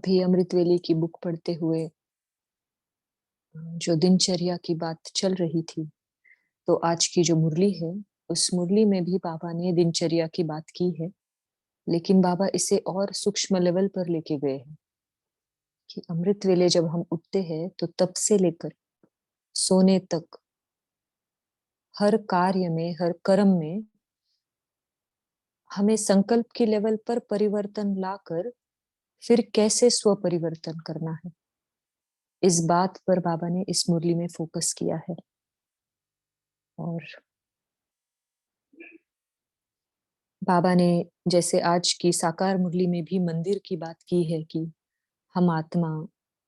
अभी अमृत वेले की बुक पढ़ते हुए जो दिनचर्या की बात चल रही थी, तो आज की जो मुरली है, उस मुरली में भी बाबा ने दिनचर्या की बात की है, लेकिन बाबा इसे और सूक्ष्म लेवल पर लेके गए हैं कि अमृत वेले जब हम उठते हैं तो तब से लेकर सोने तक हर कार्य में, हर कर्म में हमें संकल्प की लेवल पर परिवर्तन लाकर फिर कैसे स्व परिवर्तन करना है, इस बात पर बाबा ने इस मुरली में फोकस किया है। और बाबा ने जैसे आज की साकार मुरली में भी मंदिर की बात की है कि हम आत्मा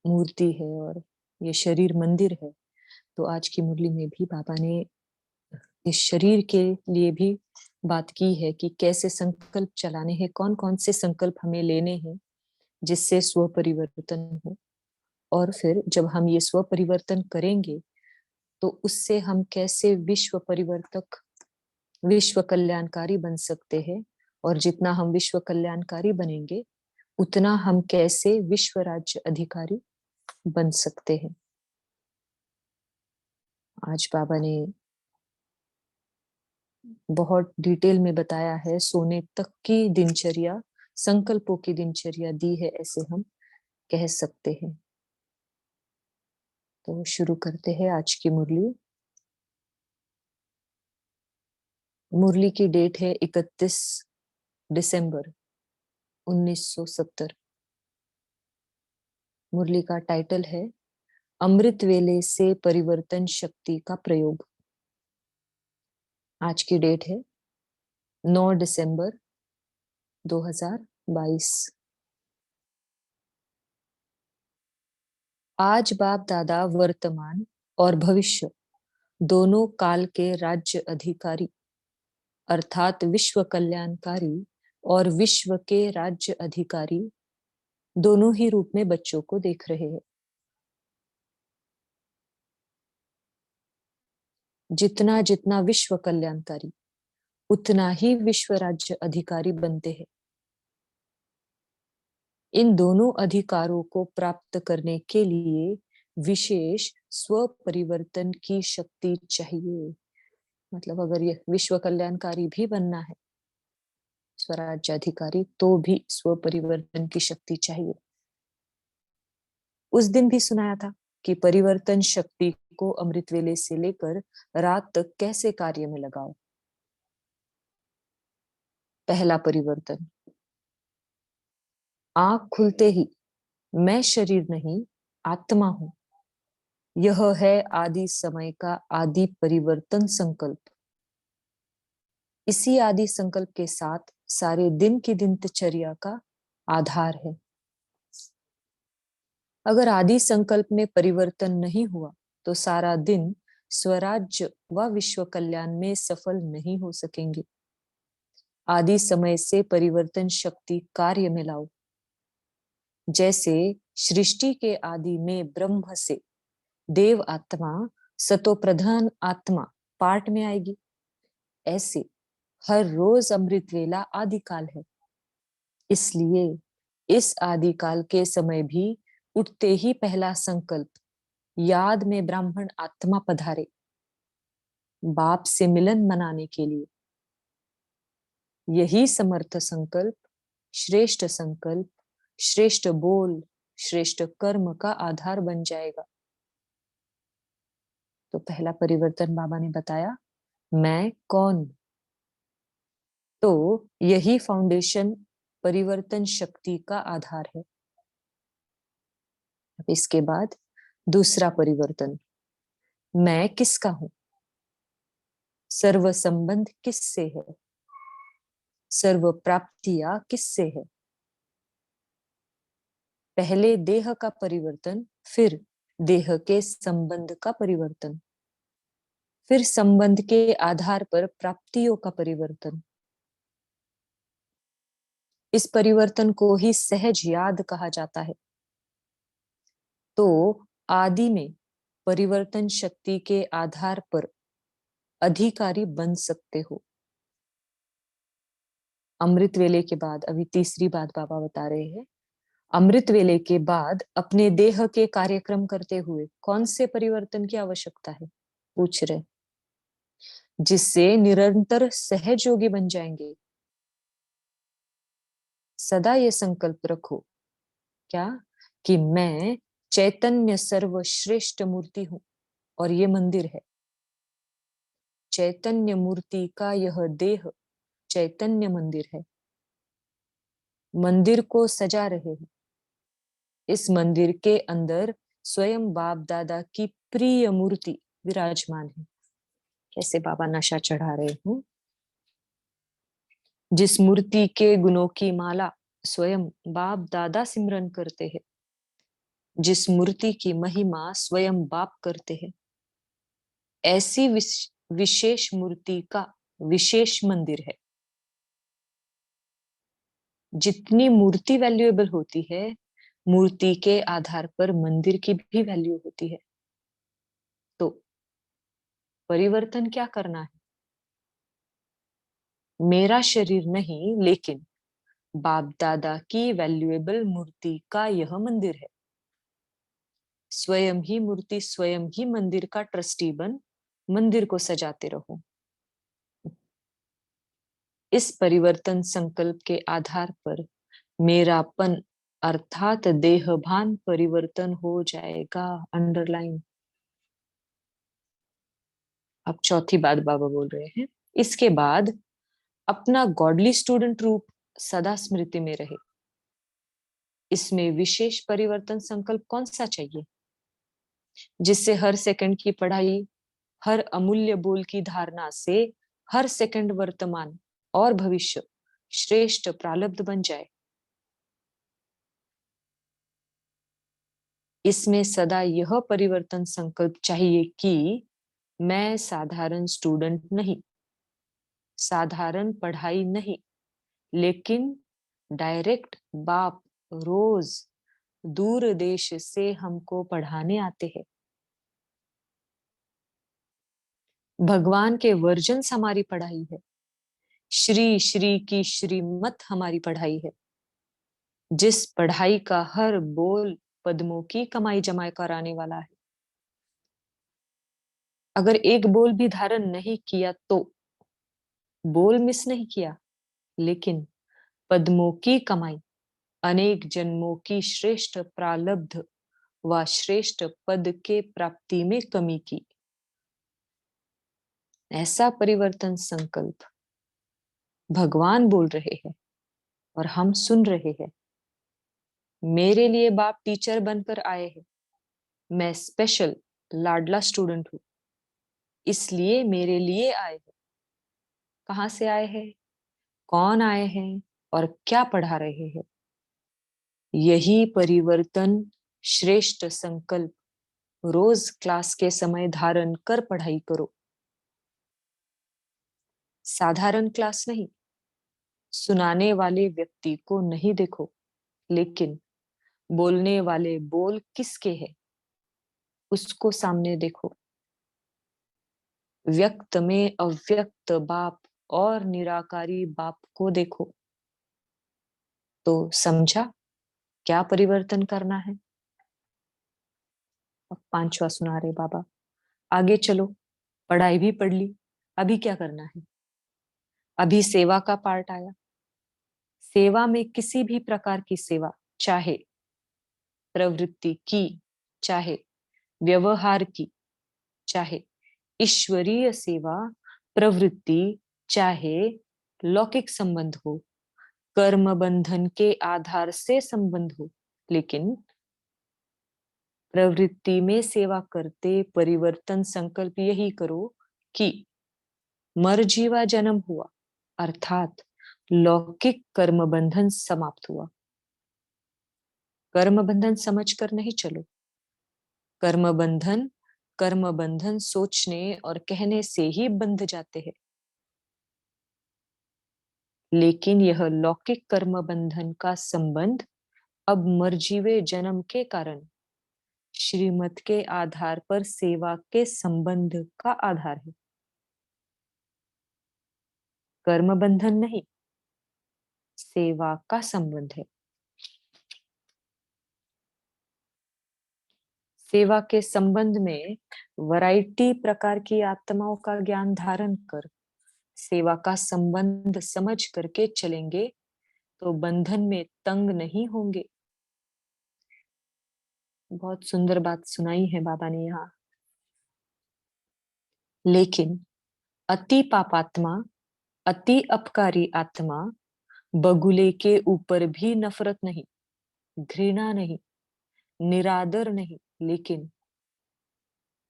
मूर्ति है और ये शरीर मंदिर है, तो आज की मुरली में भी बाबा ने इस शरीर के लिए भी बात की है कि कैसे संकल्प चलाने हैं, कौन कौन से संकल्प हमें लेने हैं जिससे स्व परिवर्तन हो। और फिर जब हम ये स्व परिवर्तन करेंगे तो उससे हम कैसे विश्व परिवर्तक, विश्व कल्याणकारी बन सकते हैं। और जितना हम विश्व कल्याणकारी बनेंगे उतना हम कैसे विश्व राज्य अधिकारी बन सकते हैं। आज बाबा ने बहुत डिटेल में बताया है, सोने तक की दिनचर्या, संकल्पों की दिनचर्या दी है, ऐसे हम कह सकते हैं। तो शुरू करते हैं आज की मुरली। मुरली की डेट है 31 दिसंबर 1970। मुरली का टाइटल है अमृत वेले से परिवर्तन शक्ति का प्रयोग। आज की डेट है 9 दिसंबर 2022। आज बाप दादा वर्तमान और भविष्य दोनों काल के राज्य अधिकारी अर्थात विश्व कल्याणकारी और विश्व के राज्य अधिकारी दोनों ही रूप में बच्चों को देख रहे हैं। जितना जितना विश्व कल्याणकारी उतना ही विश्व राज्य अधिकारी बनते हैं। इन दोनों अधिकारों को प्राप्त करने के लिए विशेष स्व परिवर्तन की शक्ति चाहिए। मतलब अगर ये विश्व कल्याणकारी भी बनना है, स्वराज्य अधिकारी, तो भी स्व परिवर्तन की शक्ति चाहिए। उस दिन भी सुनाया था कि परिवर्तन शक्ति को अमृत वेले से लेकर रात तक कैसे कार्य में लगाओ। पहला परिवर्तन, आंख खुलते ही मैं शरीर नहीं आत्मा हूं, यह है आदि समय का आदि परिवर्तन संकल्प। इसी आदि संकल्प के साथ सारे दिन की दिनचर्या का आधार है। अगर आदि संकल्प में परिवर्तन नहीं हुआ तो सारा दिन स्वराज्य व विश्व कल्याण में सफल नहीं हो सकेंगे। आदि समय से परिवर्तन शक्ति कार्य में लाओ। जैसे सृष्टि के आदि में ब्रह्म से देव आत्मा सतो प्रधान आत्मा पाठ में आएगी, ऐसे हर रोज अमृत वेला आदिकाल है। इसलिए इस आदिकाल के समय भी उठते ही पहला संकल्प, याद में ब्राह्मण आत्मा पधारे बाप से मिलन मनाने के लिए। यही समर्थ संकल्प, श्रेष्ठ संकल्प, श्रेष्ठ बोल, श्रेष्ठ कर्म का आधार बन जाएगा। तो पहला परिवर्तन बाबा ने बताया, मैं कौन। तो यही फाउंडेशन परिवर्तन शक्ति का आधार है। अब इसके बाद दूसरा परिवर्तन, मैं किसका हूं। सर्व संबंध किससे है, सर्व प्राप्तियां किससे है। पहले देह का परिवर्तन, फिर देह के संबंध का परिवर्तन, फिर संबंध के आधार पर प्राप्तियों का परिवर्तन। इस परिवर्तन को ही सहज याद कहा जाता है। तो आदि में परिवर्तन शक्ति के आधार पर अधिकारी बन सकते हो। अमृत वेले के बाद अभी तीसरी बात बाबा बता रहे हैं, अमृत वेले के बाद अपने देह के कार्यक्रम करते हुए कौन से परिवर्तन की आवश्यकता है, पूछ रहे, जिससे निरंतर सहज योगी बन जाएंगे। सदा ये संकल्प रखो, क्या, कि मैं चैतन्य सर्वश्रेष्ठ मूर्ति हूं और ये मंदिर है। चैतन्य मूर्ति का यह देह चैतन्य मंदिर है। मंदिर को सजा रहे हैं। इस मंदिर के अंदर स्वयं बाप दादा की प्रिय मूर्ति विराजमान है। कैसे बाबा नशा चढ़ा रहे हैं। जिस मूर्ति के गुणों की माला स्वयं बाप दादा सिमरन करते हैं, जिस मूर्ति की महिमा स्वयं बाप करते हैं, ऐसी विशेष मूर्ति का विशेष मंदिर है। जितनी मूर्ति वैल्यूएबल होती है, मूर्ति के आधार पर मंदिर की भी वैल्यू होती है। तो परिवर्तन क्या करना है? मेरा शरीर नहीं, लेकिन बाप दादा की वैल्यूएबल मूर्ति का यह मंदिर है। स्वयं ही मूर्ति, स्वयं ही मंदिर का ट्रस्टी बन मंदिर को सजाते रहो। इस परिवर्तन संकल्प के आधार पर मेरापन अर्थात देहभान परिवर्तन हो जाएगा। अंडरलाइन। अब चौथी बात बाबा बोल रहे हैं, इसके बाद अपना गॉडली स्टूडेंट रूप सदा स्मृति में रहे। इसमें विशेष परिवर्तन संकल्प कौन सा चाहिए, जिससे हर सेकंड की पढ़ाई, हर अमूल्य बोल की धारणा से हर सेकंड वर्तमान और भविष्य श्रेष्ठ प्रारब्ध बन जाए। इसमें सदा यह परिवर्तन संकल्प चाहिए कि मैं साधारण स्टूडेंट नहीं, साधारण पढ़ाई नहीं, लेकिन डायरेक्ट बाप रोज दूर देश से हमको पढ़ाने आते हैं। भगवान के वर्जन्स हमारी पढ़ाई है। श्री श्री की श्रीमत हमारी पढ़ाई है। जिस पढ़ाई का हर बोल पद्मों की कमाई जमाई कराने वाला है। अगर एक बोल भी धारण नहीं किया तो बोल मिस नहीं किया, लेकिन पद्मों की कमाई अनेक जन्मों की श्रेष्ठ प्रालब्ध व श्रेष्ठ पद के प्राप्ति में कमी की। ऐसा परिवर्तन संकल्प भगवान बोल रहे हैं और हम सुन रहे हैं। मेरे लिए बाप टीचर बनकर आए हैं। मैं स्पेशल लाडला स्टूडेंट हूँ, इसलिए मेरे लिए आए हैं। कहाँ से आए हैं, कौन आए हैं और क्या पढ़ा रहे हैं? यही परिवर्तन श्रेष्ठ संकल्प रोज क्लास के समय धारण कर पढ़ाई करो। साधारण क्लास नहीं, सुनाने वाले व्यक्ति को नहीं देखो, लेकिन बोलने वाले बोल किसके हैं उसको सामने देखो। व्यक्त में अव्यक्त बाप और निराकारी बाप को देखो। तो समझा क्या परिवर्तन करना है? अब पांचवा सुना रहे बाबा, आगे चलो। पढ़ाई भी पढ़ ली, अभी क्या करना है? अभी सेवा का पार्ट आया। सेवा में किसी भी प्रकार की सेवा, चाहे प्रवृत्ति की, चाहे व्यवहार की, चाहे ईश्वरीय सेवा, प्रवृत्ति चाहे लौकिक संबंध हो, कर्म बंधन के आधार से संबंध हो, लेकिन प्रवृत्ति में सेवा करते परिवर्तन संकल्प यही करो कि मरजीवा जन्म हुआ, अर्थात लौकिक कर्म बंधन समाप्त हुआ। कर्म बंधन समझकर नहीं चलो। कर्म बंधन सोचने और कहने से ही बंध जाते हैं, लेकिन यह लौकिक कर्म बंधन का संबंध अब मरजीवे जन्म के कारण श्रीमत के आधार पर सेवा के संबंध का आधार है। कर्म बंधन नहीं, सेवा का संबंध है। सेवा के संबंध में वैरायटी प्रकार की आत्माओं का ज्ञान धारण कर सेवा का संबंध समझ करके चलेंगे तो बंधन में तंग नहीं होंगे। बहुत सुंदर बात सुनाई है बाबा ने यहाँ। लेकिन अति पापात्मा, अति अपकारी आत्मा बगुले के ऊपर भी नफरत नहीं, घृणा नहीं, निरादर नहीं, लेकिन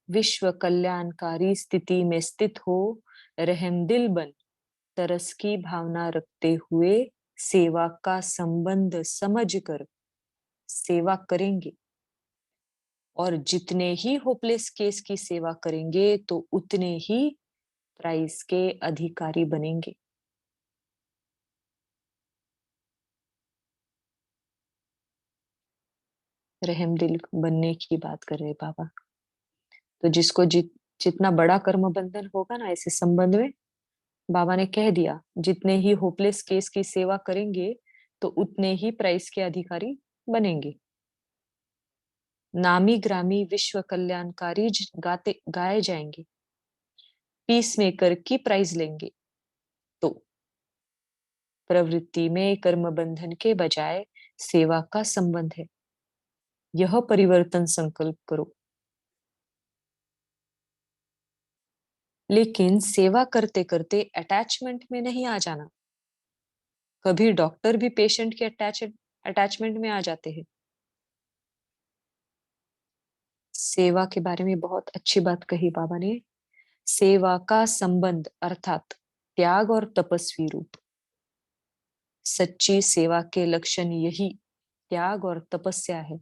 विश्व कल्याणकारी स्थिति में स्थित हो रहमदिल बन तरस की भावना रखते हुए सेवा का संबंध समझकर सेवा करेंगे। और जितने ही होपलेस केस की सेवा करेंगे तो उतने ही प्राइज के अधिकारी बनेंगे। रहमदिल बनने की बात कर रहे बाबा। तो जिसको जितना बड़ा कर्म बंधन होगा ना ऐसे संबंध में, बाबा ने कह दिया जितने ही होपलेस केस की सेवा करेंगे तो उतने ही प्राइस के अधिकारी बनेंगे। नामी ग्रामी विश्व कल्याणकारी गाते गाए जाएंगे, पीस मेकर की प्राइज लेंगे। तो प्रवृत्ति में कर्म बंधन के बजाय सेवा का संबंध है। यह परिवर्तन संकल्प करो। लेकिन सेवा करते करते अटैचमेंट में नहीं आ जाना। कभी डॉक्टर भी पेशेंट के अटैचमेंट में आ जाते हैं। सेवा के बारे में बहुत अच्छी बात कही बाबा ने। सेवा का संबंध अर्थात त्याग और तपस्वी रूप। सच्ची सेवा के लक्षण यही त्याग और तपस्या है।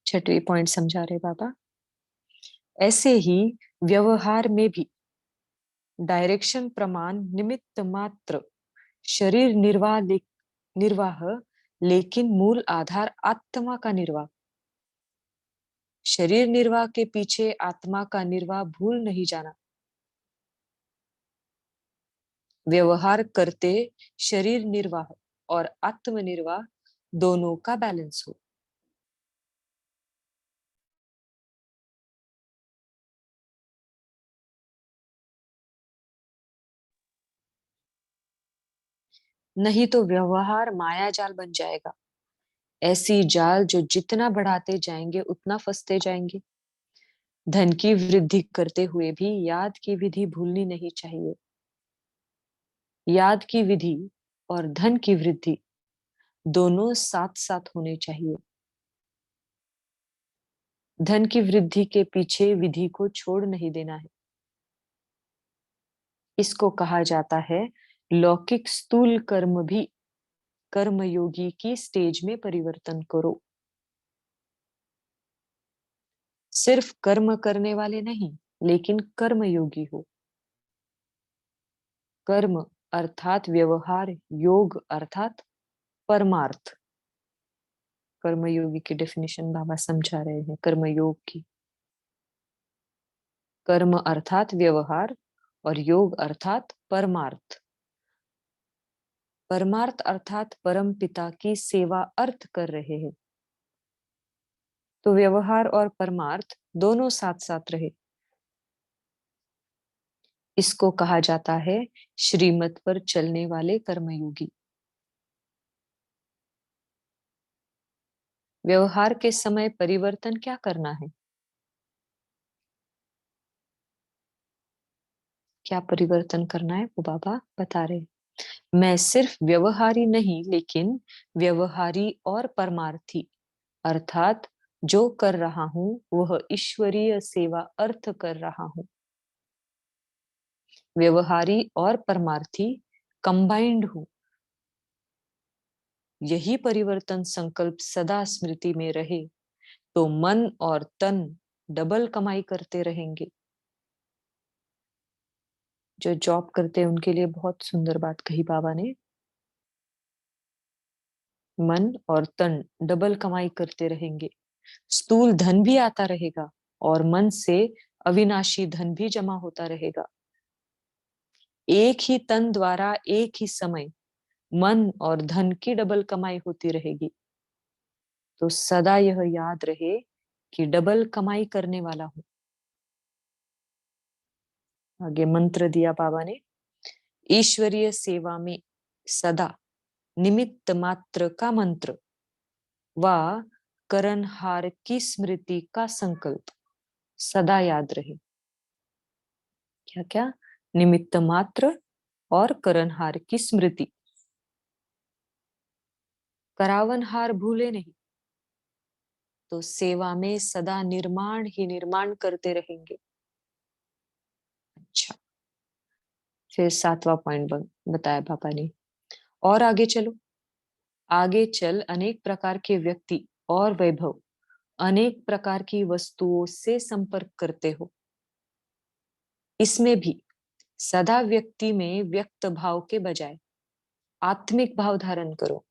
छठवीं पॉइंट समझा रहे बाबा। ऐसे ही व्यवहार में भी डायरेक्शन प्रमाण निमित्त मात्र, शरीर निर्वाह लेकिन मूल आधार आत्मा का निर्वाह। शरीर निर्वाह के पीछे आत्मा का निर्वाह भूल नहीं जाना। व्यवहार करते शरीर निर्वाह और आत्म निर्वाह दोनों का बैलेंस हो। नहीं तो व्यवहार माया जाल बन जाएगा। ऐसी जाल जो जितना बढ़ाते जाएंगे उतना फंसते जाएंगे। धन की वृद्धि करते हुए भी याद की विधि भूलनी नहीं चाहिए। याद की विधि और धन की वृद्धि दोनों साथ साथ होने चाहिए। धन की वृद्धि के पीछे विधि को छोड़ नहीं देना है। इसको कहा जाता है लौकिक स्थूल कर्म भी कर्मयोगी की स्टेज में परिवर्तन करो। सिर्फ कर्म करने वाले नहीं, लेकिन कर्मयोगी हो। कर्म अर्थात व्यवहार, योग अर्थात परमार्थ। कर्मयोगी की डेफिनेशन बाबा समझा रहे हैं कर्मयोग की। कर्म अर्थात व्यवहार और योग अर्थात परमार्थ। परमार्थ अर्थात परम पिता की सेवा अर्थ कर रहे हैं। तो व्यवहार और परमार्थ दोनों साथ साथ रहे। इसको कहा जाता है श्रीमत पर चलने वाले कर्मयोगी। व्यवहार के समय परिवर्तन क्या करना है? क्या परिवर्तन करना है वो बाबा बता रहे। मैं सिर्फ व्यवहारी नहीं लेकिन व्यवहारी और परमार्थी अर्थात जो कर रहा हूं वह ईश्वरीय सेवा अर्थ कर रहा हूं। व्यवहारी और परमार्थी कंबाइंड हूं। यही परिवर्तन संकल्प सदा स्मृति में रहे तो मन और तन डबल कमाई करते रहेंगे। जो जॉब करते हैं उनके लिए बहुत सुंदर बात कही बाबा ने। मन और तन डबल कमाई करते रहेंगे। स्थूल धन भी आता रहेगा और मन से अविनाशी धन भी जमा होता रहेगा। एक ही तन द्वारा एक ही समय मन और धन की डबल कमाई होती रहेगी। तो सदा यह याद रहे कि डबल कमाई करने वाला हूं। आगे मंत्र दिया बाबा ने, ईश्वरीय सेवा में सदा निमित्त मात्र का मंत्र व करनहार की स्मृति का संकल्प सदा याद रहे। क्या क्या? निमित्त मात्र और करनहार की स्मृति। करावनहार भूले नहीं, तो सेवा में सदा निर्माण ही निर्माण करते रहेंगे। अच्छा, फिर 7वां पॉइंट बताया पापा ने। और आगे चलो। आगे चल अनेक प्रकार के व्यक्ति और वैभव, अनेक प्रकार की वस्तुओं से संपर्क करते हो। इसमें भी सदा व्यक्ति में व्यक्त भाव के बजाय आत्मिक भाव धारण करो।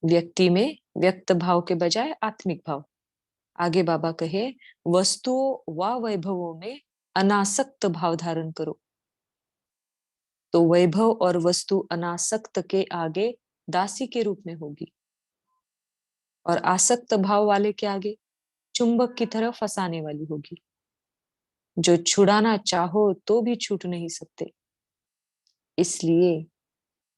व्यक्ति में व्यक्त भाव के बजाय आत्मिक भाव। आगे बाबा कहे, वस्तुओं व वैभवों में अनासक्त भाव धारण करो। तो वैभव और वस्तु अनासक्त के आगे दासी के रूप में होगी, और आसक्त भाव वाले के आगे चुंबक की तरह फंसाने वाली होगी, जो छुड़ाना चाहो तो भी छूट नहीं सकते। इसलिए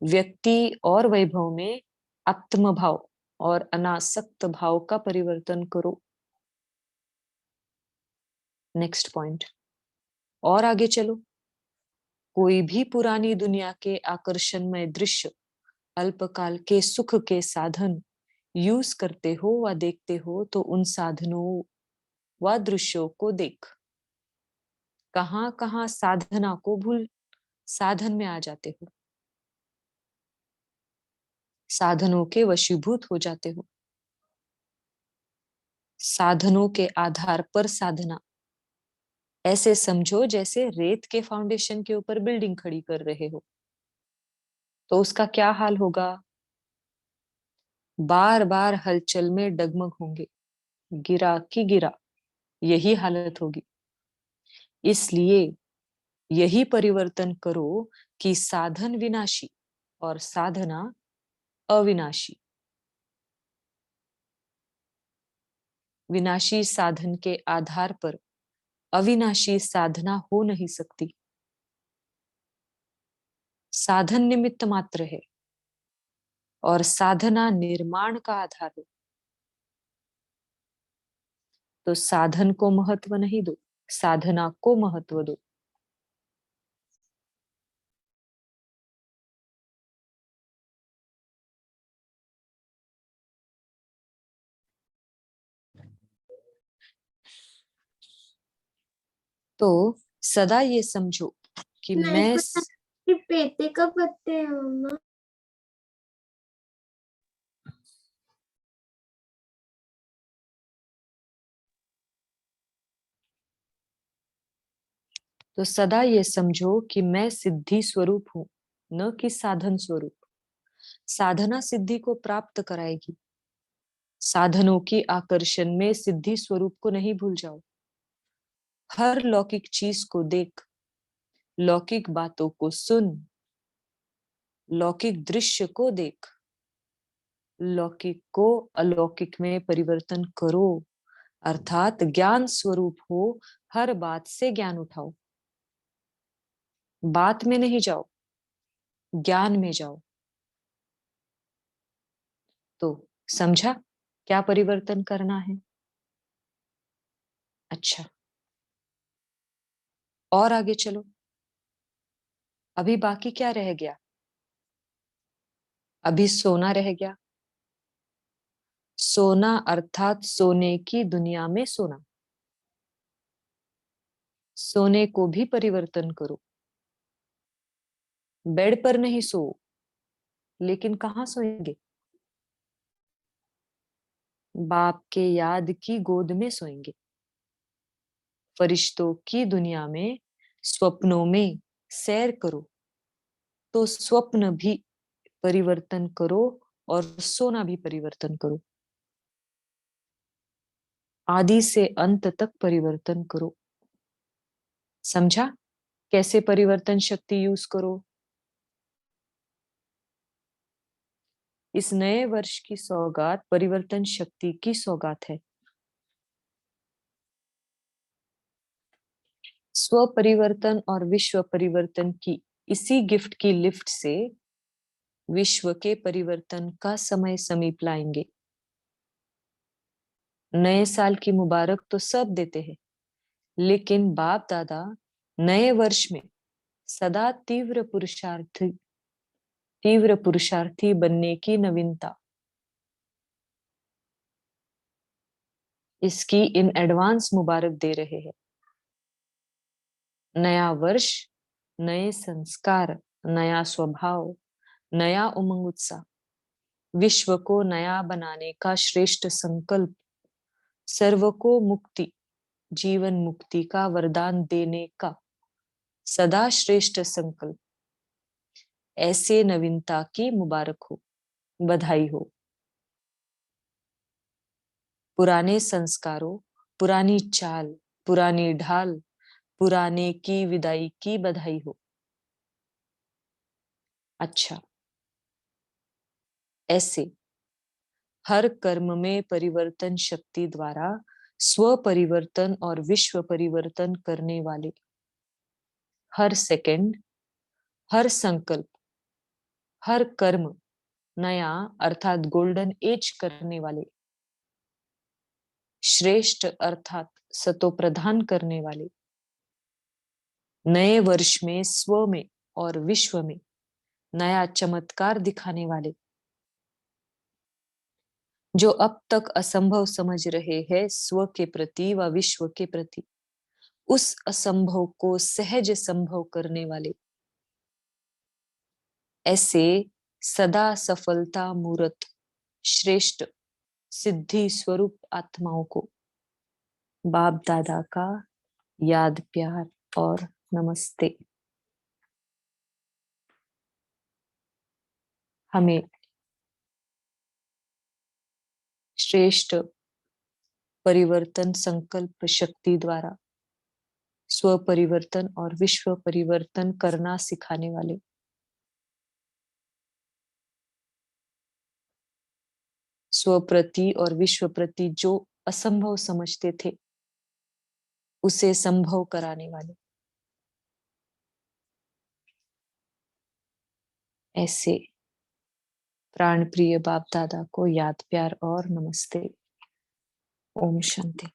व्यक्ति और वैभव में आत्मभाव और अनासक्त भाव का परिवर्तन करो। Next point. और आगे चलो। कोई भी पुरानी दुनिया के आकर्षणमय दृश्य, अल्पकाल के सुख के साधन यूज करते हो व देखते हो, तो उन साधनों व दृश्यों को देख कहां कहां साधना को भूल साधन में आ जाते हो, साधनों के वशीभूत हो जाते हो। साधनों के आधार पर साधना, ऐसे समझो जैसे रेत के फाउंडेशन के ऊपर बिल्डिंग खड़ी कर रहे हो। तो उसका क्या हाल होगा? बार बार हलचल में डगमग होंगे, गिरा की गिरा, यही हालत होगी। इसलिए यही परिवर्तन करो कि साधन विनाशी और साधना अविनाशी। विनाशी साधन के आधार पर अविनाशी साधना हो नहीं सकती। साधन निमित्त मात्र है और साधना निर्माण का आधार है। तो साधन को महत्व नहीं दो, साधना को महत्व दो। तो सदा ये समझो कि नहीं मैं पता कि पेटे का पत्ते हैं मम्मा। तो सदा ये समझो कि मैं सिद्धि स्वरूप हूं, न कि साधन स्वरूप। साधना सिद्धि को प्राप्त कराएगी, साधनों की आकर्षण में सिद्धि स्वरूप को नहीं भूल जाओ। हर लौकिक चीज को देख, लौकिक बातों को सुन, लौकिक दृश्य को देख, लौकिक को अलौकिक में परिवर्तन करो। अर्थात ज्ञान स्वरूप हो, हर बात से ज्ञान उठाओ। बात में नहीं जाओ, ज्ञान में जाओ। तो समझा क्या परिवर्तन करना है? अच्छा, और आगे चलो। अभी बाकी क्या रह गया? अभी सोना रह गया। सोना अर्थात सोने की दुनिया में सोना। सोने को भी परिवर्तन करो। बेड पर नहीं सो, लेकिन कहाँ सोएंगे? बाप के याद की गोद में सोएंगे। फरिश्तों की दुनिया में स्वप्नों में सैर करो। तो स्वप्न भी परिवर्तन करो और सोना भी परिवर्तन करो। आदि से अंत तक परिवर्तन करो। समझा कैसे परिवर्तन शक्ति यूज करो? इस नए वर्ष की सौगात परिवर्तन शक्ति की सौगात है। स्व परिवर्तन और विश्व परिवर्तन की इसी गिफ्ट की लिफ्ट से विश्व के परिवर्तन का समय समीप लाएंगे। नए साल की मुबारक तो सब देते हैं, लेकिन बाप दादा नए वर्ष में सदा तीव्र पुरुषार्थी बनने की नवीनता, इसकी इन एडवांस मुबारक दे रहे हैं। नया वर्ष, नए संस्कार, नया स्वभाव, नया उमंग उत्साह, विश्व को नया बनाने का श्रेष्ठ संकल्प, सर्व को मुक्ति, जीवन मुक्ति का वरदान देने का सदा श्रेष्ठ संकल्प, ऐसे नवीनता की मुबारक हो, बधाई हो। पुराने संस्कारों, पुरानी चाल, पुरानी ढाल, पुराने की विदाई की बधाई हो। अच्छा, ऐसे हर कर्म में परिवर्तन शक्ति द्वारा स्व परिवर्तन और विश्व परिवर्तन करने वाले, हर सेकंड, हर संकल्प, हर कर्म नया अर्थात गोल्डन एज करने वाले, श्रेष्ठ अर्थात सतो प्रधान करने वाले, नए वर्ष में स्व में और विश्व में नया चमत्कार दिखाने वाले, जो अब तक असंभव समझ रहे हैं स्व के प्रति व विश्व के प्रति, उस असंभव को सहज संभव करने वाले, ऐसे सदा सफलता मूर्त श्रेष्ठ सिद्धि स्वरूप आत्माओं को बाप दादा का याद प्यार और नमस्ते। हमें श्रेष्ठ परिवर्तन संकल्प शक्ति द्वारा स्व परिवर्तन और विश्व परिवर्तन करना सिखाने वाले, स्व प्रति और विश्व प्रति जो असंभव समझते थे उसे संभव कराने वाले, ऐसे प्राण प्रिय बाप दादा को याद प्यार और नमस्ते। ओम शांति।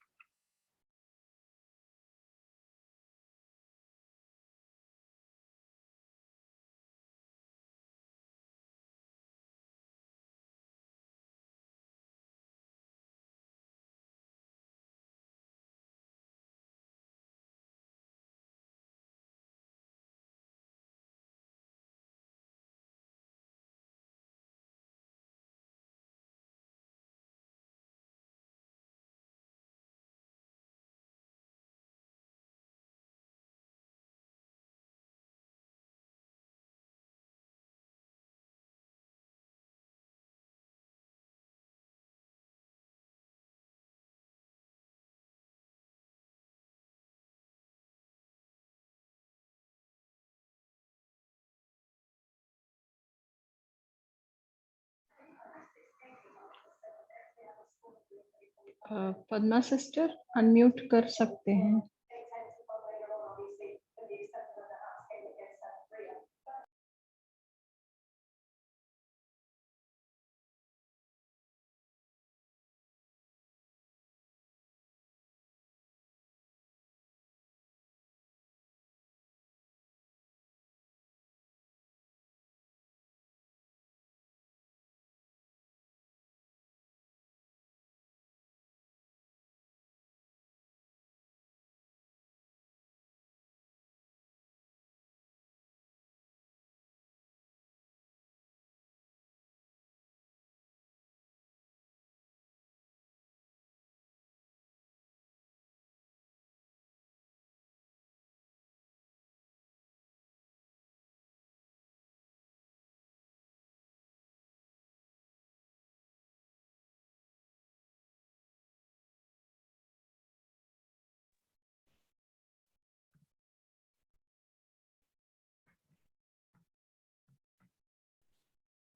पद्मा सिस्टर अनम्यूट कर सकते हैं।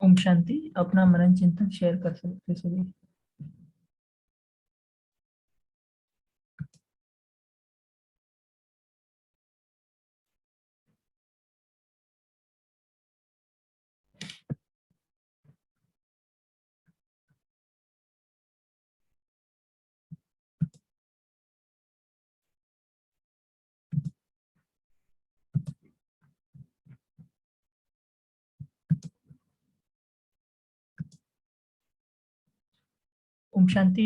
ओम शांति। अपना मनन चिंतन शेयर कर सकते सभी। ओम शांति।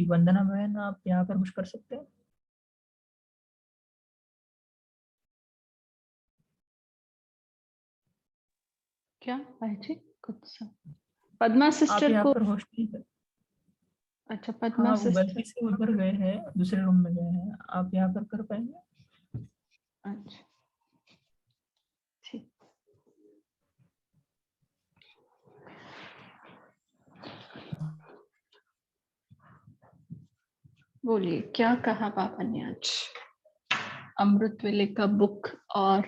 वंदना बहन, आप यहाँ पर कुछ कर सकते हैं? क्या जी कुछ सा पद्मा आप सिस्टर यहाँ को। पर होस्ट नहीं कर। अच्छा पद्मा हाँ, वो सिस्टर। गलती से उधर गए हैं, दूसरे रूम में गए हैं। आप यहाँ पर कर पाएंगे? अच्छा ठीक। बोलिए क्या कहा पापा ने आज अमृत वेले का बुक और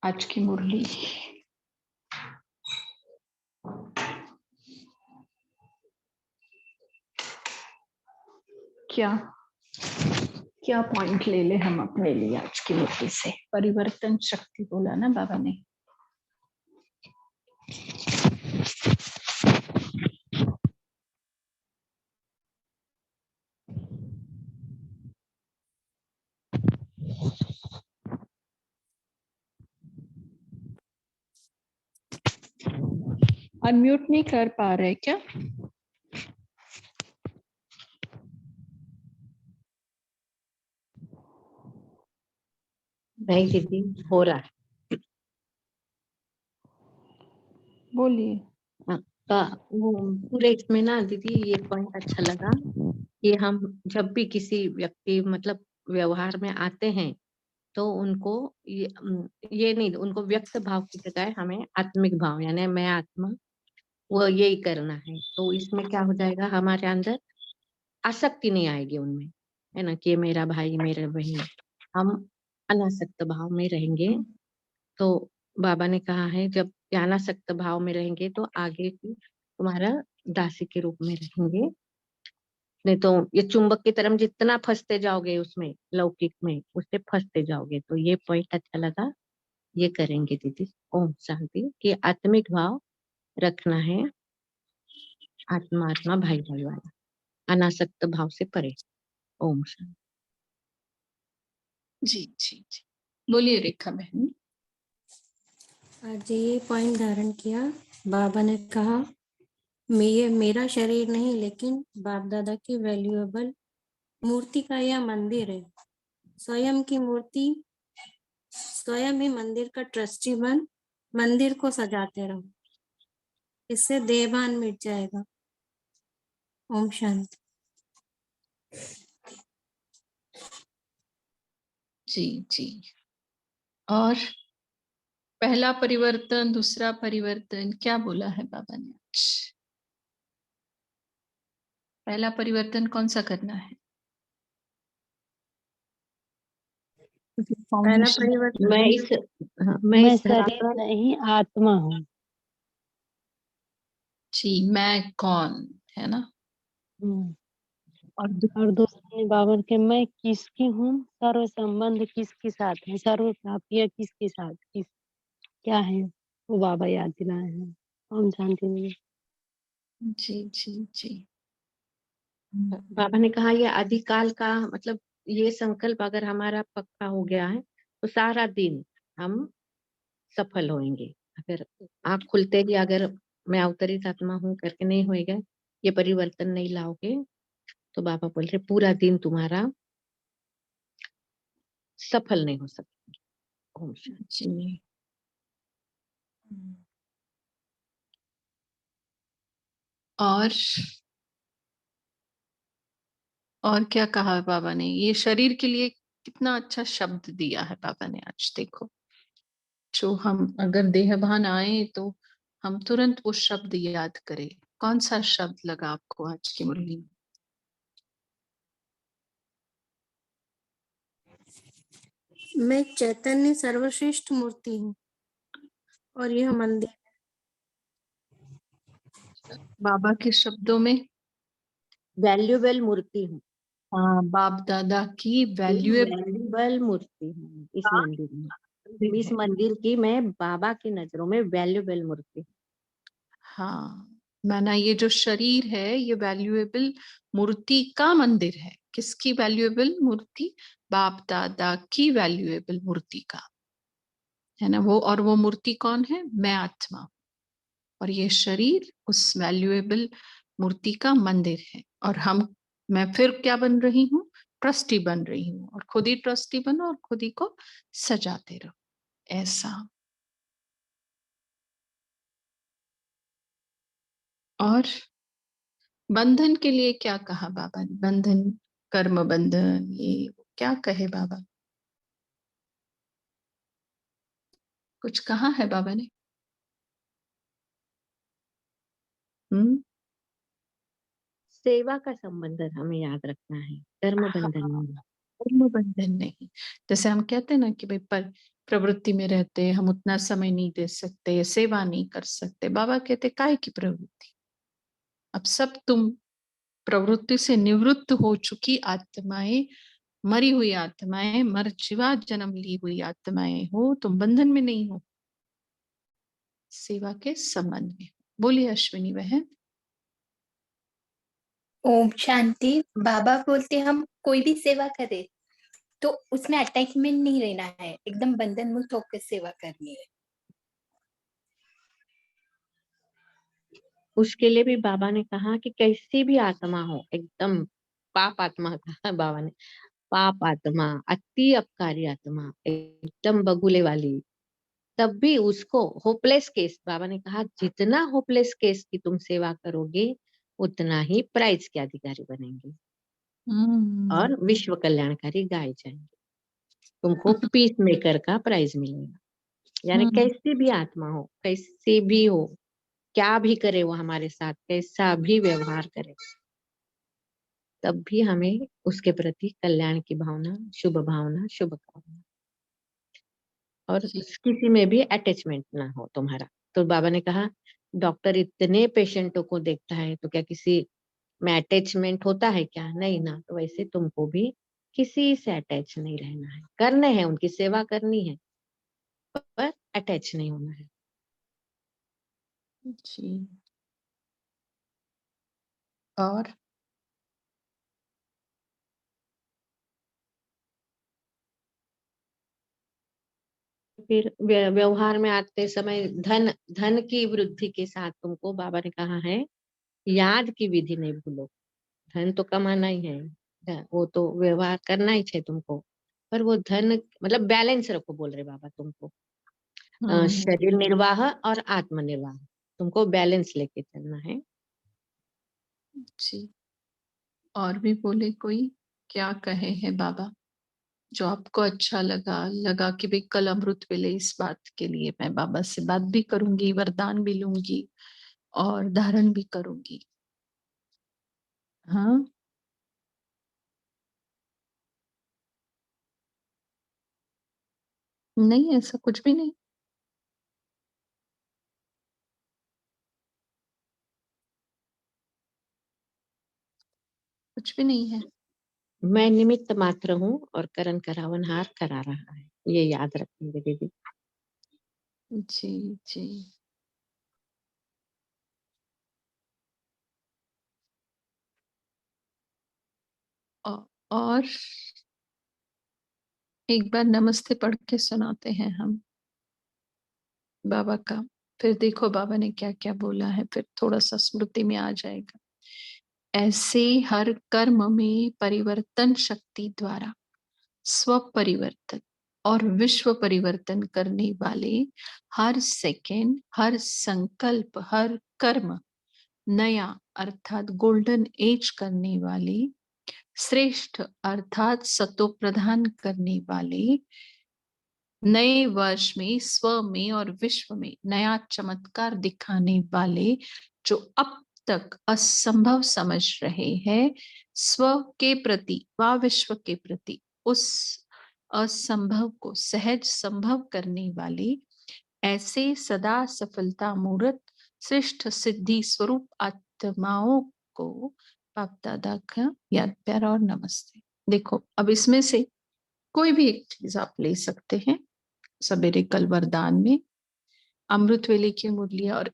आज की मुरली। क्या क्या पॉइंट ले ले हम अपने लिए आज की मुरली से? परिवर्तन शक्ति बोला ना बाबा ने। अनम्यूट नहीं कर पा रहे क्या? नहीं दीदी, हो रहा है। बोलिए। वो पूरे इसमें ना दीदी ये पॉइंट अच्छा लगा कि हम जब भी किसी व्यक्ति मतलब व्यवहार में आते हैं तो उनको ये नहीं, उनको व्यक्त भाव की जगह हमें आत्मिक भाव यानी मैं आत्मा, वो यही करना है। तो इसमें क्या हो जाएगा, हमारे अंदर आसक्ति नहीं आएगी उनमें, है ना, कि ये मेरा भाई मेरा बहन। हम अनासक्त भाव में रहेंगे। तो बाबा ने कहा है जब ज्ञानासक्त भाव में रहेंगे तो आगे भी तुम्हारा दासी के रूप में रहेंगे। नहीं तो ये चुंबक की तरह जितना फंसते जाओगे उसमें लौकिक में, उससे फंसते जाओगे। तो ये पॉइंट अच्छा लगा, ये करेंगे दीदी। ओम शांति। कि आत्मिक भाव रखना है, आत्मा आत्मा भाई भाई वाला, अनासक्त भाव से परे। ओम शांति। जी जी जी बोलिए रेखा बहन। आज ये पॉइंट धारण किया। बाबा ने कहा ये मेरा शरीर नहीं लेकिन बाप दादा की वैल्यूएबल मूर्ति का यह मंदिर है। स्वयं की मूर्ति, स्वयं ही मंदिर का ट्रस्टी बन मंदिर को सजाते रहो, इससे देहभान मिट जाएगा। ओम शांति। जी जी। और पहला परिवर्तन, दूसरा परिवर्तन क्या बोला है बाबा ने आज? पहला परिवर्तन कौन सा करना है? पहला परिवर्तन, मैं इस मैं मैं इस धरा शरीर पर नहीं आत्मा हूँ। जी मैं कौन, है ना। हम्म। और दूसरे बाबर के मैं किसकी हूँ, सर्व संबंध किसके साथ है, सर्व प्राप्तियाँ किसके साथ, किस क्या है, वो बाबा याद दिलाए हैं। ओम शांति मिले। जी जी जी। बाबा ने कहा ये आदिकाल का मतलब ये संकल्प अगर हमारा पक्का हो गया है तो सारा दिन हम सफल होंगे। अगर आँख खुलते ही अगर मैं अवतरित आत्मा हूँ करके नहीं होएगा, ये परिवर्तन नहीं लाओगे, तो बाबा बोल रहे पूरा दिन तुम्हारा सफल नहीं हो सकता। ओम शांति। जी। और क्या कहा बाबा ने? ये शरीर के लिए कितना अच्छा शब्द दिया है बाबा ने आज। देखो जो हम अगर देहभान आए तो हम तुरंत वो शब्द याद करें। कौन सा शब्द लगा आपको आज की मुरली में? मैं चैतन्य सर्वश्रेष्ठ मूर्ति हूँ और यह मंदिर। बाबा के शब्दों में वैल्यूएबल मूर्ति हूँ, हाँ, बाप दादा की वैल्यूएबल वैल्यूएबल मूर्ति हूँ इस मंदिर में। इस मंदिर की मैं बाबा की नजरों में वैल्यूएबल मूर्ति हूँ। हाँ, माना ये जो शरीर है ये वैल्यूएबल मूर्ति का मंदिर है। किसकी वैल्यूएबल मूर्ति? बाप दादा की वैल्यूएबल मूर्ति का, है ना वो। और वो मूर्ति कौन है? मैं आत्मा। और ये शरीर उस वैल्यूएबल मूर्ति का मंदिर है। और मैं फिर क्या बन रही हूँ? ट्रस्टी बन रही हूँ। और खुद ही ट्रस्टी बनो और खुद ही को सजाते रहो, ऐसा। और बंधन के लिए क्या कहा बाबा ने? बंधन, कर्म बंधन, ये क्या कहे बाबा? कुछ कहा है बाबा ने? सेवा का संबंध हमें याद रखना है, कर्म बंधन हाँ, नहीं। कर्म बंधन नहीं। जैसे हम कहते हैं ना कि भाई पर प्रवृत्ति में रहते, हम उतना समय नहीं दे सकते, सेवा नहीं कर सकते। बाबा कहते काय की प्रवृत्ति? अब सब तुम प्रवृत्ति से निवृत्त हो चुकी आत्माएं, मरी हुई आत्माएं, मर जीवा जन्म ली हुई आत्माएं हो, तुम बंधन में नहीं हो, सेवा के संबंध में। बोलिए अश्विनी बहन। ओम शांति। बाबा बोलते हम कोई भी सेवा करें तो उसमें अटैचमेंट नहीं रहना है, एकदम बंधन मुक्त होकर सेवा करनी है। उसके लिए भी बाबा ने कहा कि कैसी भी आत्मा हो, एकदम पाप आत्मा कहा बाबा ने, पाप आत्मा, अति अपकारी आत्मा, एकदम बगुले वाली, तब भी उसको होपलेस केस, बाबा ने कहा जितना होपलेस केस की तुम सेवा करोगे उतना ही प्राइज के अधिकारी बनेंगे और विश्व कल्याणकारी गाए जाएंगे। तुमको पीस मेकर का प्राइज मिलेगा। यानी कैसी भी आत्मा हो, कैसी भी हो, क्या भी करे वो हमारे साथ, कैसा भी व्यवहार करे, तब भी हमें उसके प्रति कल्याण की भावना, शुभ भावना, शुभ कामना, और किसी में भी अटैचमेंट ना हो तुम्हारा। तो बाबा ने कहा डॉक्टर इतने पेशेंटों को देखता है तो क्या किसी में अटैचमेंट होता है क्या? नहीं ना। तो वैसे तुमको भी किसी से अटैच नहीं रहना है, करने हैं, उनकी सेवा करनी है, पर अटैच नहीं होना है। जी। और फिर व्यवहार में आते समय धन की वृद्धि के साथ तुमको बाबा ने कहा है याद की विधि नहीं भूलो। धन तो कमाना ही है, वो तो व्यवहार करना ही है तुमको, पर वो धन मतलब बैलेंस रखो बोल रहे बाबा तुमको। शरीर निर्वाह और आत्म निर्वाह, तुमको बैलेंस लेके चलना है। जी। और भी बोले कोई? क्या कहे हैं बाबा जो आपको अच्छा लगा कि भाई कल अमृत वेले इस बात के लिए मैं बाबा से बात भी करूंगी, वरदान भी लूंगी और धारण भी करूंगी? हाँ, नहीं, ऐसा कुछ भी नहीं। कुछ भी नहीं है। मैं निमित्त मात्र हूँ और करण करावनहार करा रहा है, ये याद रखेंगे दीदी। जी जी। और एक बार नमस्ते पढ़ के सुनाते हैं हम बाबा का, फिर देखो बाबा ने क्या क्या बोला है, फिर थोड़ा सा स्मृति में आ जाएगा। ऐसे हर कर्म में परिवर्तन शक्ति द्वारा स्व परिवर्तन और विश्व परिवर्तन करने वाले, हर सेकेंड, हर संकल्प, हर कर्म नया अर्थात गोल्डन एज करने वाले, श्रेष्ठ अर्थात सतो प्रदान करने वाले, नए वर्ष में स्व में और विश्व में नया चमत्कार दिखाने वाले, जो अब तक असंभव समझ रहे हैं, स्व के प्रति व विश्व के प्रति उस असंभव को सहज संभव करने वाले, ऐसे सदा सफलता मूर्त श्रेष्ठ सिद्धि स्वरूप आत्माओं को बाप दादा का याद प्यार और नमस्ते। देखो अब इसमें से कोई भी एक चीज आप ले सकते हैं। सवेरे कल वरदान में अमृत वेले की मुरली, और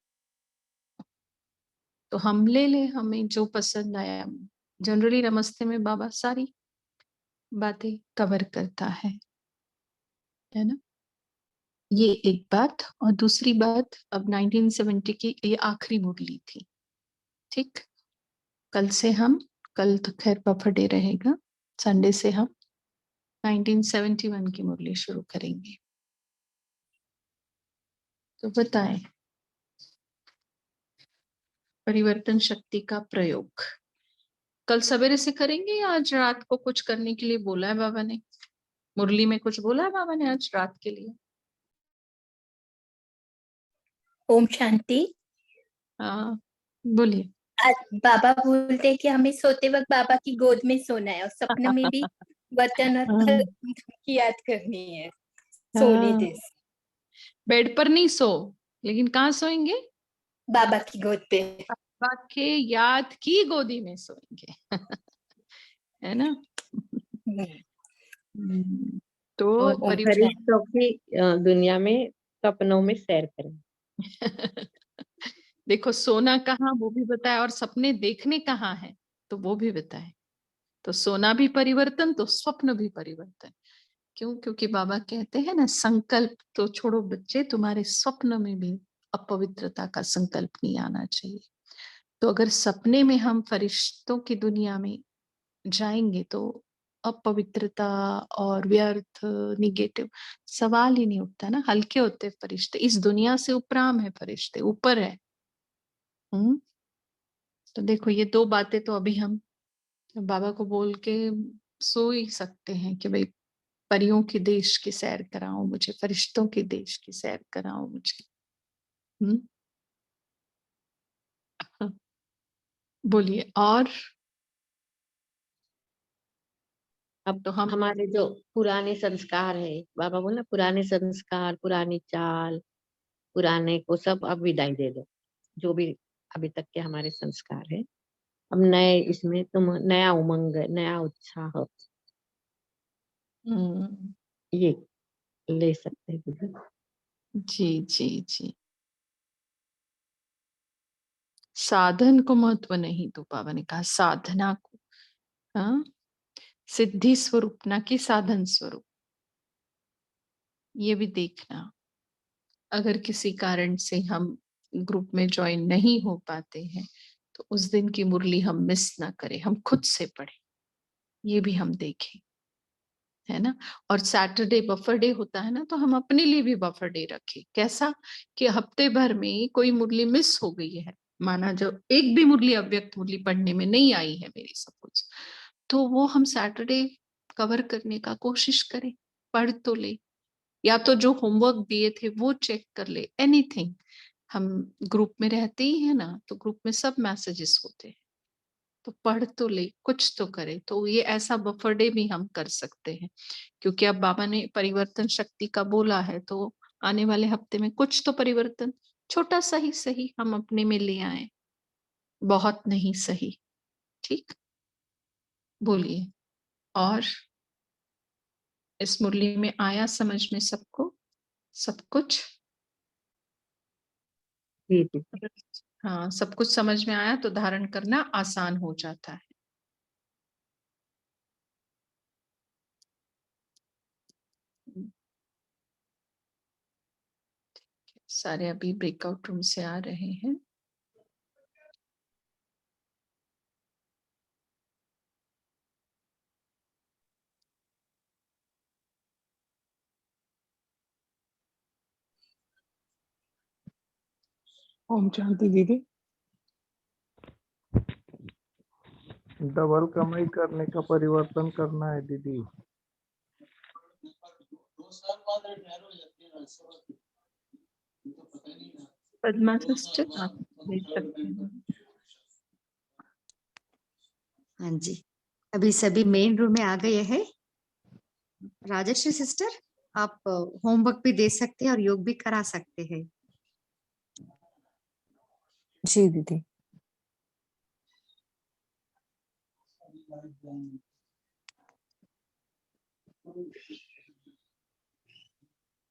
तो हम ले ले हमें जो पसंद आया। जनरली नमस्ते में बाबा सारी बातें कवर करता है ना। ये एक बात। और दूसरी बात, अब 1970 की ये आखिरी मुरली थी, ठीक। कल तो खैर बफर डे रहेगा, संडे से हम 1971 की मुरली शुरू करेंगे। तो बताएं, परिवर्तन शक्ति का प्रयोग कल सवेरे से करेंगे या आज रात को कुछ करने के लिए बोला है बाबा ने? मुरली में कुछ बोला है बाबा ने आज रात के लिए? ओम शांति। हाँ बोलिए। आज बाबा बोलते हैं कि हमें सोते वक्त बाबा की गोद में सोना है और सपने में भी वतन और घर की याद करनी है, सोने जैसे। बेड पर नहीं सो, लेकिन कहाँ सोएंगे? बाबा की गोद पे, बाबा के याद की गोदी में सोएंगे। है ना। तो और फरिश्तों की दुनिया में सपनों में सैर करें। देखो सोना कहाँ वो भी बताया, और सपने देखने कहाँ है तो वो भी बताए। तो सोना भी परिवर्तन, तो स्वप्न भी परिवर्तन। क्यों? क्योंकि बाबा कहते हैं ना, संकल्प तो छोड़ो बच्चे, तुम्हारे स्वप्न में भी अपवित्रता का संकल्प नहीं आना चाहिए। तो अगर सपने में हम फरिश्तों की दुनिया में जाएंगे तो अपवित्रता और व्यर्थ निगेटिव सवाल ही नहीं उठता ना। हल्के होते फरिश्ते, इस दुनिया से उपराम है फरिश्ते, ऊपर है। तो देखो ये दो बातें तो अभी हम बाबा को बोल के सो ही सकते हैं कि भाई परियों के देश की सैर कराओ मुझे, फरिश्तों के देश की सैर कराओ मुझे। बोलिए। और अब तो हम हमारे जो पुराने संस्कार है, बाबा बोला पुराने संस्कार, पुरानी चाल, पुराने को सब अब विदाई दे दो। जो भी अभी तक के हमारे संस्कार है, अब नए इसमें तुम नया उमंग, नया उत्साह ये ले सकते हैं। जी जी जी। साधन को महत्व नहीं तो बाबा ने कहा साधना को। हाँ, सिद्धि स्वरूप ना कि साधन स्वरूप। ये भी देखना, अगर किसी कारण से हम ग्रुप में ज्वाइन नहीं हो पाते हैं तो उस दिन की मुरली हम मिस ना करें, हम खुद से पढ़ें, ये भी हम देखें, है ना। और सैटरडे बफर डे होता है ना, तो हम अपने लिए भी बफर डे रखें। कैसा कि हफ्ते भर में कोई मुरली मिस हो गई है, माना जो एक भी मुरली अव्यक्त मुरली पढ़ने में नहीं आई है मेरी सब कुछ, तो वो हम सैटरडे कवर करने का कोशिश करें, पढ़ तो ले, या तो जो होमवर्क दिए थे वो चेक कर ले, एनीथिंग। हम ग्रुप में रहते ही है ना, तो ग्रुप में सब मैसेजेस होते हैं, तो पढ़ तो ले, कुछ तो करे। तो ये ऐसा बफर डे भी हम कर सकते हैं, क्योंकि अब बाबा ने परिवर्तन शक्ति का बोला है, तो आने वाले हफ्ते में कुछ तो परिवर्तन छोटा सा ही सही हम अपने में ले आए, बहुत नहीं सही, ठीक। बोलिए। और इस मुरली में आया समझ में सबको सब कुछ? हाँ, सब कुछ समझ में आया तो धारण करना आसान हो जाता है। सारे अभी ब्रेकआउट रूम से आ रहे हैं। ओम शांति दीदी। डबल कमाई करने का परिवर्तन करना है दीदी। पद्मा सिस्टर आप भेज सकते हैं। हाँ जी, अभी सभी मेन रूम में आ गए हैं। राजश्री सिस्टर, आप होमवर्क भी दे सकते हैं और योग भी करा सकते हैं। जी दीदी।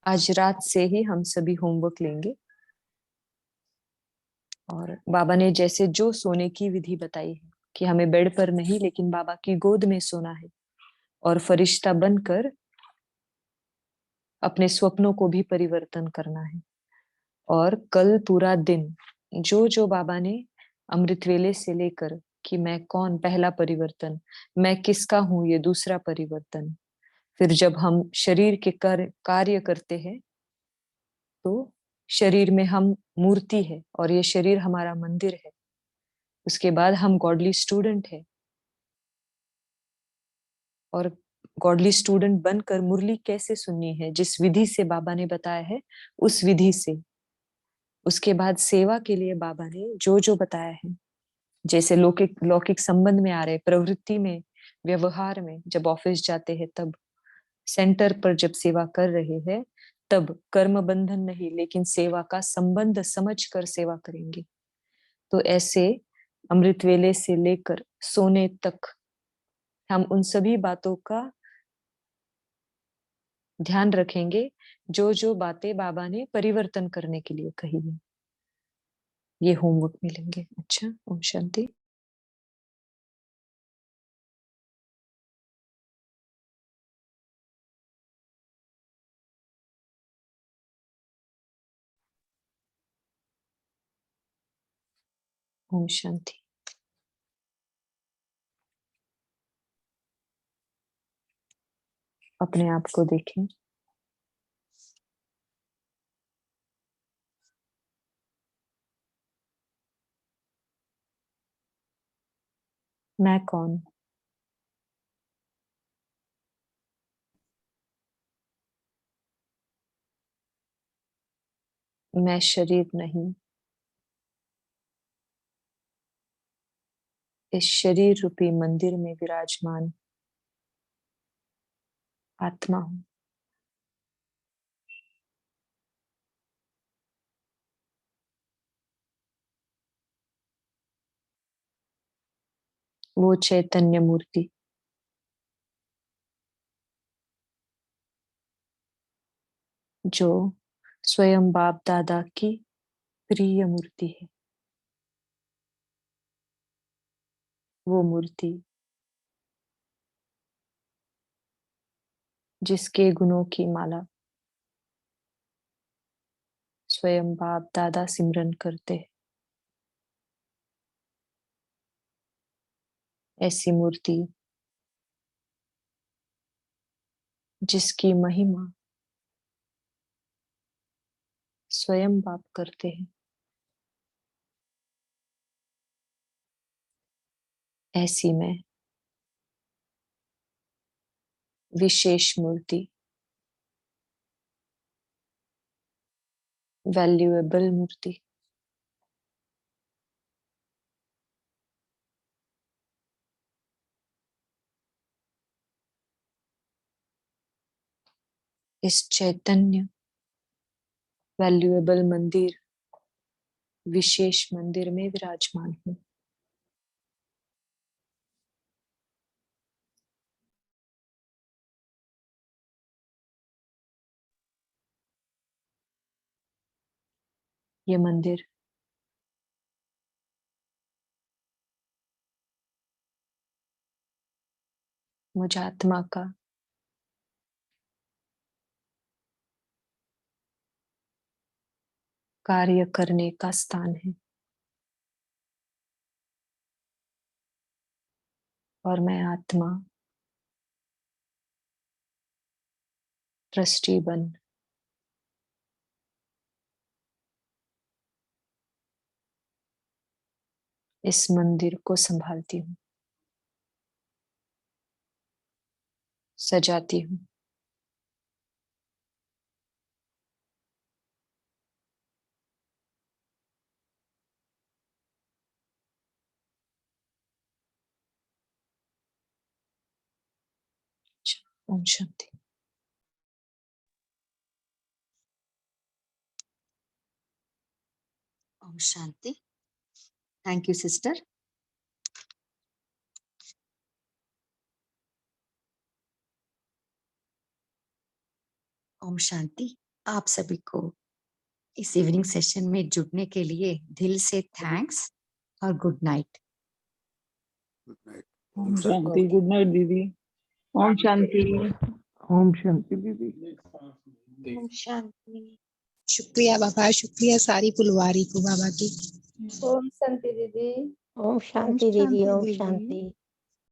आज रात से ही हम सभी होमवर्क लेंगे और बाबा ने जैसे जो सोने की विधि बताई है कि हमें बेड पर नहीं लेकिन बाबा की गोद में सोना है और फरिश्ता बनकर अपने स्वप्नों को भी परिवर्तन करना है। और कल पूरा दिन जो जो बाबा ने अमृत वेले से लेकर कि मैं कौन, पहला परिवर्तन, मैं किसका हूं, ये दूसरा परिवर्तन, फिर जब हम शरीर के कार्य करते हैं तो शरीर में हम मूर्ति है और ये शरीर हमारा मंदिर है। उसके बाद हम गॉडली स्टूडेंट है और गॉडली स्टूडेंट बनकर मुरली कैसे सुननी है, जिस विधि से बाबा ने बताया है उस विधि से। उसके बाद सेवा के लिए बाबा ने जो जो बताया है, जैसे लौकिक लौकिक संबंध में आ रहे, प्रवृत्ति में, व्यवहार में, जब ऑफिस जाते हैं तब, सेंटर पर जब सेवा कर रहे हैं तब कर्म बंधन नहीं लेकिन सेवा का संबंध समझकर सेवा करेंगे। तो ऐसे अमृत वेले से लेकर सोने तक हम उन सभी बातों का ध्यान रखेंगे जो जो बातें बाबा ने परिवर्तन करने के लिए कही है। ये होमवर्क मिलेंगे। अच्छा, ओम शांति। ओम शांति। अपने आप को देखें। मैं कौन? मैं शरीर नहीं, इस शरीर रूपी मंदिर में विराजमान आत्मा हूं। वो चैतन्य मूर्ति जो स्वयं बाप दादा की प्रिय मूर्ति है, वो मूर्ति जिसके गुणों की माला स्वयं बाप दादा सिमरन करते हैं, ऐसी मूर्ति जिसकी महिमा स्वयं बाप करते हैं, ऐसी मैं विशेष मूर्ति, वैल्यूएबल मूर्ति इस चैतन्य वैल्यूएबल मंदिर, विशेष मंदिर में विराजमान हूं। ये मंदिर मुझ आत्मा का कार्य करने का स्थान है और मैं आत्मा ट्रस्टी बन इस मंदिर को संभालती हूँ, सजाती हूँ। ओम शांति। ओम शांति। Thank you sister. ओम शांति। आप सभी को इस इवनिंग सेशन में जुड़ने के लिए दिल से थैंक्स और good night. Om Shanti. Good night दीदी। ओम शांति। ओम शांति दीदी। ओम शांति। शुक्रिया बाबा, शुक्रिया सारी पुलवारी को बाबा की। ओम शांति दीदी। ओम शांति दीदी, ओम दीदी। शांति।